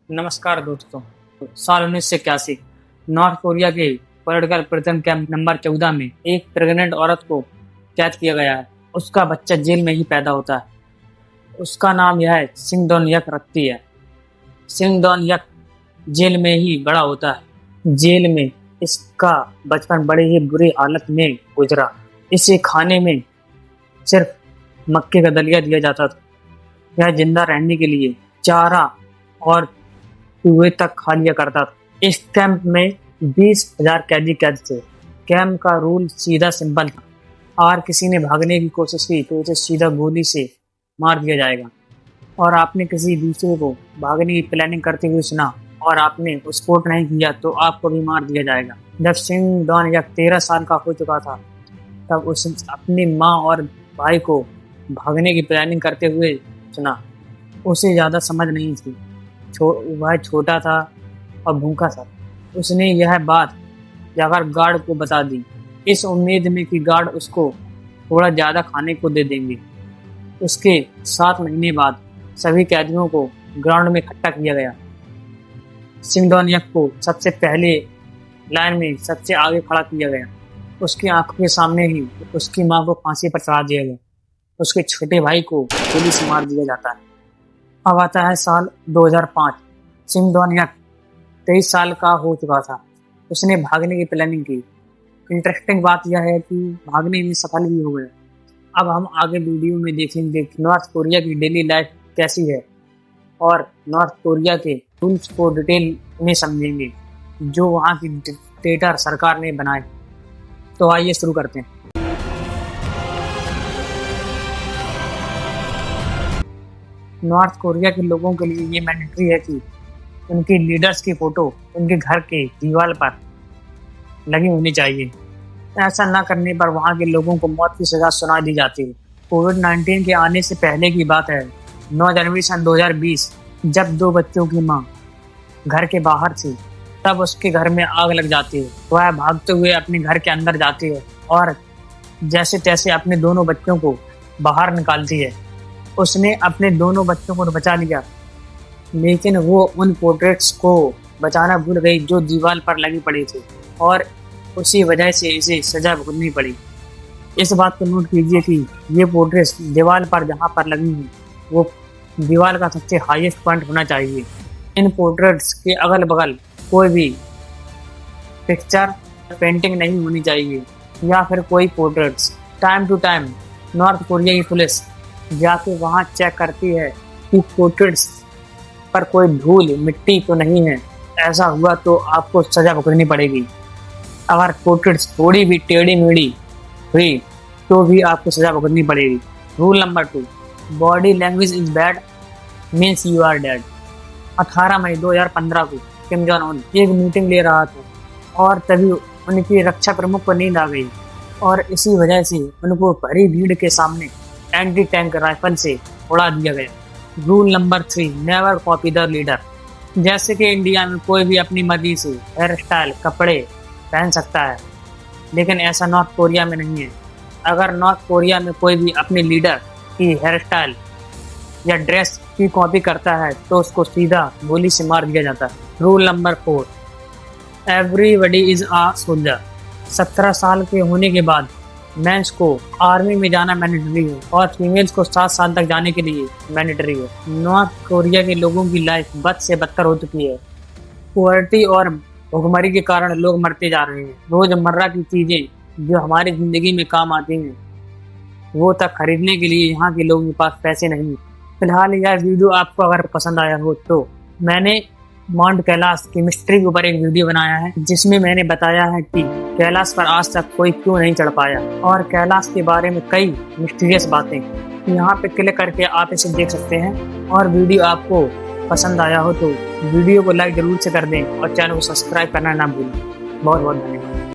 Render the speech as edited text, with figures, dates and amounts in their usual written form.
नमस्कार दोस्तों। साल 1981 नॉर्थ कोरिया के पॉलिटिकल प्रिजन कैंप नंबर 14 में एक प्रेग्नेंट औरत को कैद किया गया है। उसका बच्चा जेल में ही पैदा होता है। उसका नाम यह सिंग डॉन यक रखती है। सिंग डॉन यक जेल में ही बड़ा होता है। जेल में इसका बचपन बड़े ही बुरी हालत में गुजरा। इसे खाने में सिर्फ मक्के का दलिया दिया जाता था। यह जिंदा रहने के लिए चारा और कुएं तक खा लिया करता था। इस कैंप में 20,000 कैदी कैद थे। कैंप का रूल सीधा सिंपल था। और किसी ने भागने की कोशिश की तो उसे सीधा गोली से मार दिया जाएगा। और आपने किसी दूसरे को भागने की प्लानिंग करते हुए सुना और आपने सपोर्ट नहीं किया तो आपको भी मार दिया जाएगा। जब सिंग डॉन यक 13 साल का हो चुका था तब उसने अपनी माँ और भाई को भागने की प्लानिंग करते हुए सुना। उसे ज़्यादा समझ नहीं थी। वह छोटा था और भूखा था। उसने यह बात जाकर गार्ड को बता दी, इस उम्मीद में कि गार्ड उसको थोड़ा ज़्यादा खाने को दे देंगे। उसके 7 महीने बाद सभी कैदियों को ग्राउंड में इकट्ठा किया गया। सिंग डॉन यक को सबसे पहले लाइन में सबसे आगे खड़ा किया गया। उसकी आंखों के सामने ही उसकी माँ को फांसी पर चढ़ा दिया गया। उसके छोटे भाई को गोली से मार दिया जाता है। अब आता है साल 2005। सिंग डॉन यक 23 साल का हो चुका था। उसने भागने की प्लानिंग की। इंटरेस्टिंग बात यह है कि भागने में सफल भी हो गया। अब हम आगे वीडियो में देखेंगे कि नॉर्थ कोरिया की डेली लाइफ कैसी है और नॉर्थ कोरिया के रूल्स को डिटेल में समझेंगे जो वहाँ की डिक्टेटर सरकार ने बनाए। तो आइए शुरू करते हैं। नॉर्थ कोरिया के लोगों के लिए ये मैंडेटरी है कि उनके लीडर्स की फोटो उनके घर के दीवार पर लगी होनी चाहिए। ऐसा न करने पर वहाँ के लोगों को मौत की सजा सुना दी जाती है। कोविड-19 के आने से पहले की बात है। 9 जनवरी सन 2020 जब 2 बच्चों की माँ घर के बाहर थी तब उसके घर में आग लग जाती है। वह भागते हुए अपने घर के अंदर जाती है और जैसे तैसे अपने दोनों बच्चों को बाहर निकालती है। उसने अपने दोनों बच्चों को बचा लिया, लेकिन वो उन पोर्ट्रेट्स को बचाना भूल गई जो दीवार पर लगी पड़ी थी और उसी वजह से इसे सजा भुगतनी पड़ी। इस बात को नोट कीजिए कि ये पोर्ट्रेट्स दीवार पर जहाँ पर लगी हैं वो दीवार का सबसे हाईएस्ट पॉइंट होना चाहिए। इन पोर्ट्रेट्स के अगल बगल कोई भी पिक्चर पेंटिंग नहीं होनी चाहिए या फिर कोई portraits. Time to time North Korea की पुलिस जाके वहाँ चेक करती है कि पोर्ट्रेट्स पर कोई धूल मिट्टी तो नहीं है। ऐसा हुआ तो आपको सजा भुगतनी पड़ेगी। अगर पोर्ट्रेट्स थोड़ी भी टेढ़ी मेढ़ी हुई तो भी आपको सजा भुगतनी पड़ेगी। Rule number 2, body language is bad means you are dead. 18 मई 2015 को किम जॉन उन एक मीटिंग ले रहा था और तभी उनकी रक्षा प्रमुख को नींद आ गई और इसी वजह से उनको भरी भीड़ के सामने एंटी टैंक राइफल से उड़ा दिया गया। Rule number 3, never copy the leader. जैसे कि इंडिया में कोई भी अपनी मर्जी से हेयर स्टाइल कपड़े पहन सकता है, लेकिन ऐसा नॉर्थ कोरिया में नहीं है। अगर नॉर्थ कोरिया में कोई भी अपने लीडर की हेयर स्टाइल या ड्रेस की कॉपी करता है तो उसको सीधा गोली से मार दिया जाता है। Rule number 4, everybody is a soldier. 17 साल के होने के बाद मेंस को आर्मी में जाना मैंडेटरी है और फीमेल्स को 7 साल तक जाने के लिए मैंडेटरी है। नॉर्थ कोरिया के लोगों की लाइफ बद से बदतर हो चुकी है। पॉवर्टी और भुखमरी के कारण लोग मरते जा रहे हैं। रोजमर्रा की चीजें जो हमारी जिंदगी में काम आती हैं वो तक खरीदने के लिए यहाँ के लोगों के पास पैसे नहीं। फिलहाल यह वीडियो आपको अगर पसंद आया हो तो मैंने माउंट कैलाश की मिस्ट्री के ऊपर एक वीडियो बनाया है जिसमें मैंने बताया है कि कैलाश पर आज तक कोई क्यों नहीं चढ़ पाया और कैलाश के बारे में कई मिस्टीरियस बातें। यहाँ पे क्लिक करके आप इसे देख सकते हैं। और वीडियो आपको पसंद आया हो तो वीडियो को लाइक जरूर से कर दें और चैनल को सब्सक्राइब करना ना भूलें। बहुत बहुत धन्यवाद।